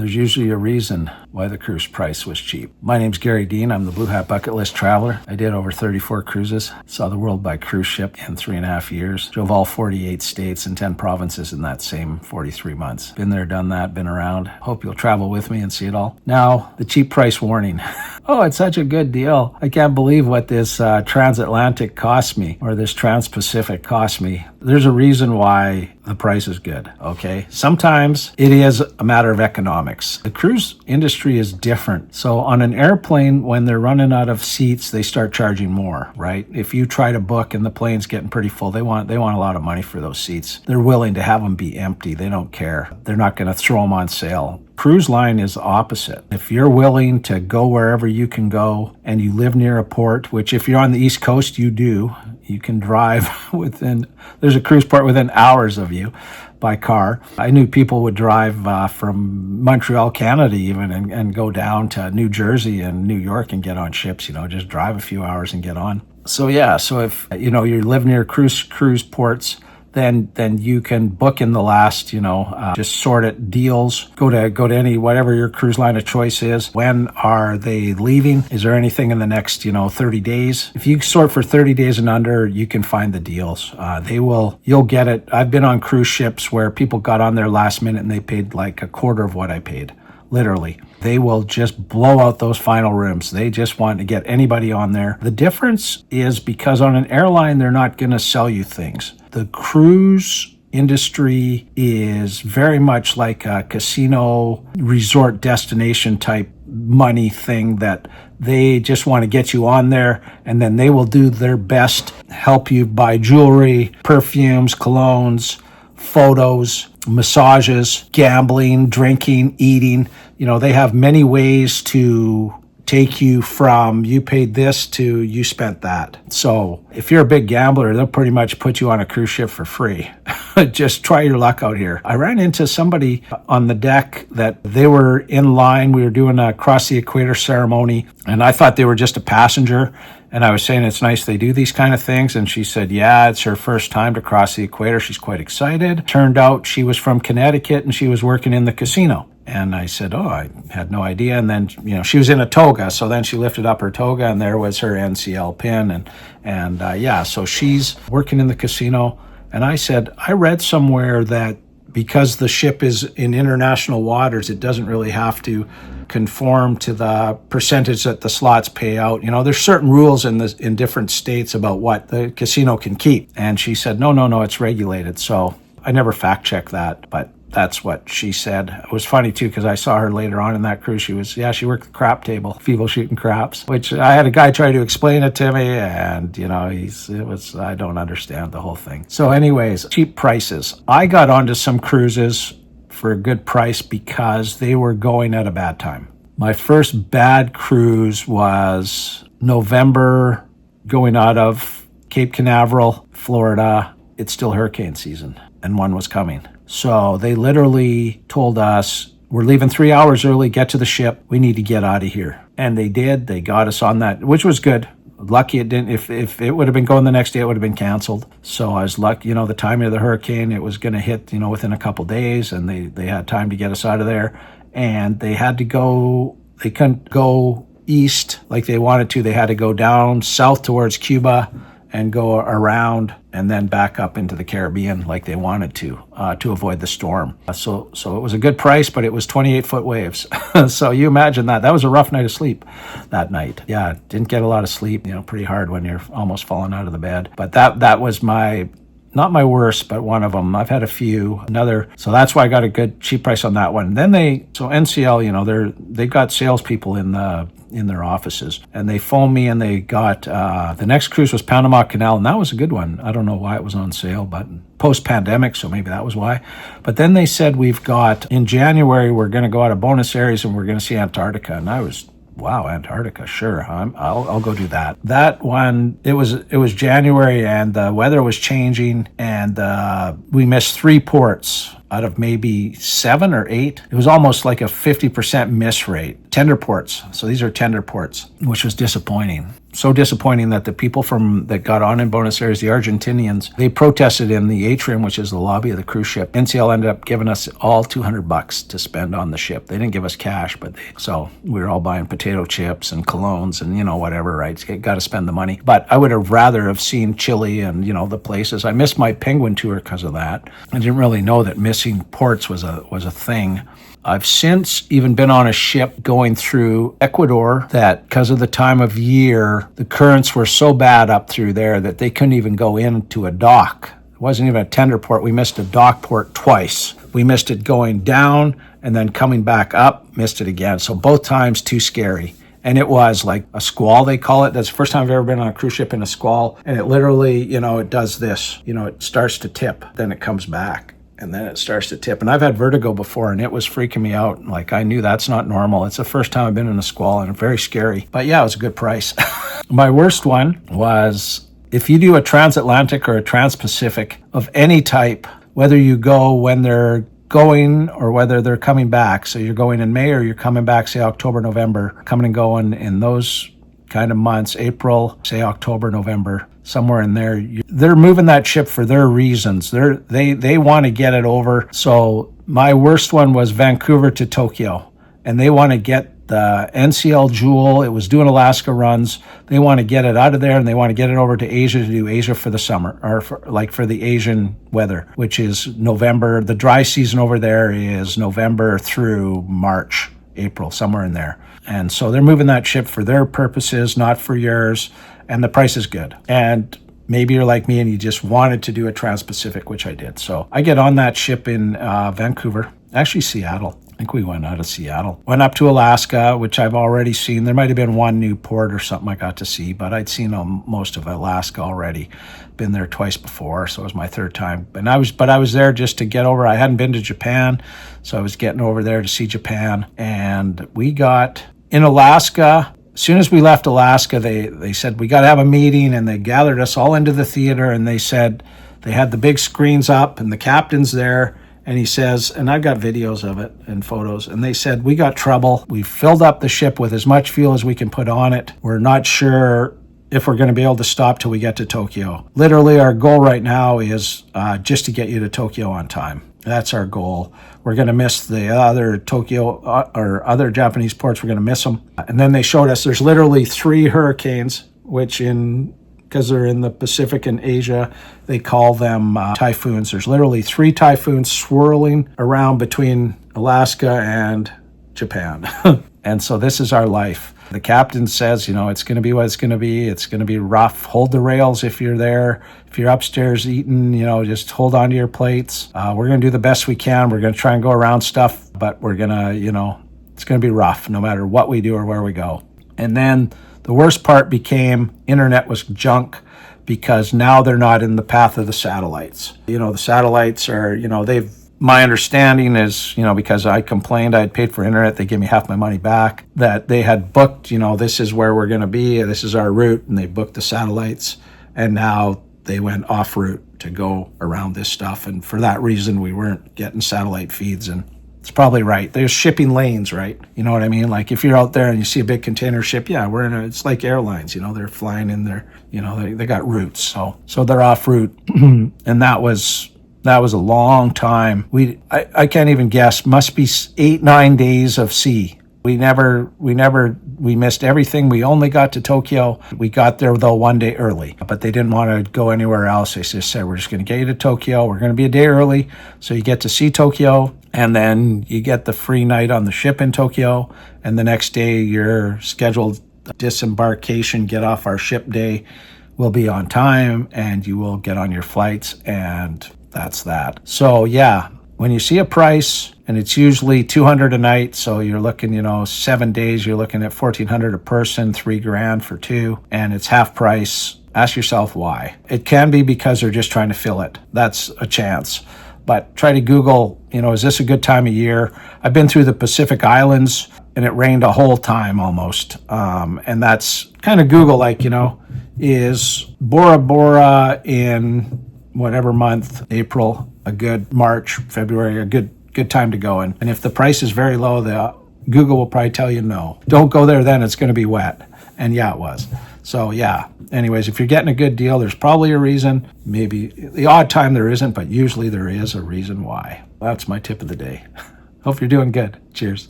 there's usually a reason why the cruise price was cheap. My name's Gary Dean. I'm the Blue Hat Bucket List Traveler. I did over 34 cruises, saw the world by cruise ship in 3.5 years, drove all 48 states and 10 provinces in that same 43 months. Been there, done that, been around. Hope you'll travel with me and see it all. Now, the cheap price warning. Oh, it's such a good deal. I can't believe what this transatlantic cost me, or this trans-Pacific cost me. There's a reason why the price is good, okay? Sometimes it is a matter of economics. The cruise industry is different. So on an airplane, when they're running out of seats, they start charging more, right? If you try to book and the plane's getting pretty full, they want a lot of money for those seats. They're willing to have them be empty. They don't care. They're not going to throw them on sale. Cruise line is opposite. If you're willing to go wherever you can go and you live near a port, which if you're on the East Coast, you do, you can drive there's a cruise port within hours of you by car. I knew people would drive from Montreal, Canada even, and go down to New Jersey and New York and get on ships, just drive a few hours and get on. So if, you live near cruise ports, then you can book in the last, just sort it deals, go to any, whatever your cruise line of choice is. When are they leaving? Is there anything in the next, 30 days? If you sort for 30 days and under, you can find the deals. You'll get it. I've been on cruise ships where people got on there last minute and they paid like a quarter of what I paid. Literally. They will just blow out those final rooms. They just want to get anybody on there. The difference is because on an airline, they're not going to sell you things. The cruise industry is very much like a casino resort destination type money thing that they just want to get you on there, and then they will do their best, help you buy jewelry, perfumes, colognes, photos, massages, gambling, drinking, eating. They have many ways to take you from you paid this to you spent that. So if you're a big gambler, they'll pretty much put you on a cruise ship for free. Just try your luck out here. I ran into somebody on the deck that they were in line. We were doing a cross the equator ceremony, and I thought they were just a passenger. And I was saying, it's nice they do these kind of things. And she said, yeah, it's her first time to cross the equator. She's quite excited. Turned out she was from Connecticut and she was working in the casino. And I said, oh, I had no idea. And then, she was in a toga. So then she lifted up her toga and there was her NCL pin. So she's working in the casino. And I said, I read somewhere that because the ship is in international waters, it doesn't really have to conform to the percentage that the slots pay out. There's certain rules in different states about what the casino can keep. And she said, no, it's regulated. So I never fact checked that, but that's what she said. It was funny too, because I saw her later on in that cruise. She worked the crap table, people shooting craps, which I had a guy try to explain it to me, and I don't understand the whole thing. So anyways, cheap prices. I got onto some cruises for a good price because they were going at a bad time. My first bad cruise was November, going out of Cape Canaveral, Florida. It's still hurricane season, and one was coming. So they literally told us, we're leaving 3 hours early, get to the ship. We need to get out of here. And they did. They got us on that, which was good. Lucky it didn't. If it would have been going the next day, it would have been canceled. So I was lucky, the timing of the hurricane, it was going to hit, within a couple days, and they had time to get us out of there. And they couldn't go east like they wanted to. They had to go down south towards Cuba and go around and then back up into the Caribbean like they wanted to avoid the storm. So it was a good price, but it was 28-foot waves. So you imagine that. That was a rough night of sleep that night. Yeah, didn't get a lot of sleep, pretty hard when you're almost falling out of the bed. But that was not my worst, but one of them. I've had a few. So that's why I got a good cheap price on that one. Then NCL, they got salespeople in their offices, and they phoned me, and they got the next cruise was Panama Canal, and that was a good one. I don't know why it was on sale, but post-pandemic, so maybe that was why. But then they said, we've got in January, we're going to go out of Buenos Aires and we're going to see Antarctica, and I was, wow, Antarctica, sure, I'll go do that. That one, it was January, and the weather was changing, and we missed 3 ports out of maybe 7 or 8. It was almost like a 50% miss rate. Tender ports. So these are tender ports, which was disappointing. so disappointing that the people that got on in Buenos Aires, the Argentinians, they protested in the atrium, which is the lobby of the cruise ship. NCL ended up giving us all $200 to spend on the ship. They didn't give us cash, so we were all buying potato chips and colognes and, whatever, right? You got to spend the money. But I would have rather have seen Chile and, the places. I missed my penguin tour because of that. I didn't really know that missing ports was a thing. I've since even been on a ship going through Ecuador that because of the time of year, the currents were so bad up through there that they couldn't even go into a dock. It wasn't even a tender port. We missed a dock port twice. We missed it going down and then coming back up, missed it again. So both times too scary. And it was like a squall, they call it. That's the first time I've ever been on a cruise ship in a squall. And it literally, it does this. It starts to tip, then it comes back. And then it starts to tip. And I've had vertigo before, and it was freaking me out. Like, I knew that's not normal. It's the first time I've been in a squall, and very scary. But yeah, it was a good price. My worst one was if you do a transatlantic or a transpacific of any type, whether you go when they're going or whether they're coming back. So you're going in May or you're coming back, say, October, November, coming and going in those kind of months, April, say October, November, somewhere in there. They're moving that ship for their reasons. They want to get it over. So my worst one was Vancouver to Tokyo, and they want to get the NCL Jewel. It was doing Alaska runs. They want to get it out of there, and they want to get it over to Asia to do Asia for the summer, or for the Asian weather, which is November. The dry season over there is November through March, April, somewhere in there. And so they're moving that ship for their purposes, not for yours. And the price is good. And maybe you're like me and you just wanted to do a Trans-Pacific, which I did. So I get on that ship in Vancouver, actually Seattle. I think we went out of Seattle. Went up to Alaska, which I've already seen. There might have been one new port or something I got to see, but I'd seen most of Alaska already. Been there twice before, so it was my third time. And I was there just to get over. I hadn't been to Japan, so I was getting over there to see Japan. And we got in Alaska. As soon as we left Alaska, they said, we got to have a meeting, and they gathered us all into the theater, and they said they had the big screens up, and the captain's there, and he says, and I've got videos of it and photos, and they said, we got trouble. We filled up the ship with as much fuel as we can put on it. We're not sure if we're going to be able to stop till we get to Tokyo. Literally, our goal right now is just to get you to Tokyo on time. That's our goal. We're going to miss the other Tokyo or other Japanese ports. We're going to miss them. And then they showed us there's literally 3 hurricanes, which because they're in the Pacific and Asia, they call them typhoons. There's literally 3 typhoons swirling around between Alaska and Japan. And so this is our life. The captain says, it's going to be what it's going to be. It's going to be rough. Hold the rails if you're there. If you're upstairs eating, just hold on to your plates. We're going to do the best we can. We're going to try and go around stuff, but we're going to, it's going to be rough no matter what we do or where we go. And then the worst part became internet was junk because now they're not in the path of the satellites. The satellites are, my understanding is, because I complained, I had paid for internet, they gave me half my money back, that they had booked, this is where we're going to be, this is our route, and they booked the satellites, and now they went off route to go around this stuff, and for that reason, we weren't getting satellite feeds, and it's probably right. There's shipping lanes, right? You know what I mean? Like if you're out there and you see a big container ship, yeah, it's like airlines, they're flying in there, they got routes, so they're off route, and that was a long time. I can't even guess. Must be 8-9 days of sea. We missed everything. We only got to Tokyo. We got there though 1 day early, but they didn't want to go anywhere else. They just said, we're just going to get you to Tokyo. We're going to be a day early. So you get to see Tokyo, and then you get the free night on the ship in Tokyo. And the next day your scheduled disembarkation, get off our ship day will be on time, and you will get on your flights, and that's that. So yeah, when you see a price, and it's usually $200 a night, so you're looking, 7 days, you're looking at $1,400 a person, $3,000 for 2, and it's half price. Ask yourself why. It can be because they're just trying to fill it. That's a chance. But try to Google, is this a good time of year? I've been through the Pacific Islands, and it rained a whole time almost. And that's kind of Google, is Bora Bora in whatever month, April, a good March, February, a good time to go. And if the price is very low, Google will probably tell you no. Don't go there then, it's going to be wet. And yeah, it was. So yeah, anyways, if you're getting a good deal, there's probably a reason. Maybe the odd time there isn't, but usually there is a reason why. That's my tip of the day. Hope you're doing good. Cheers.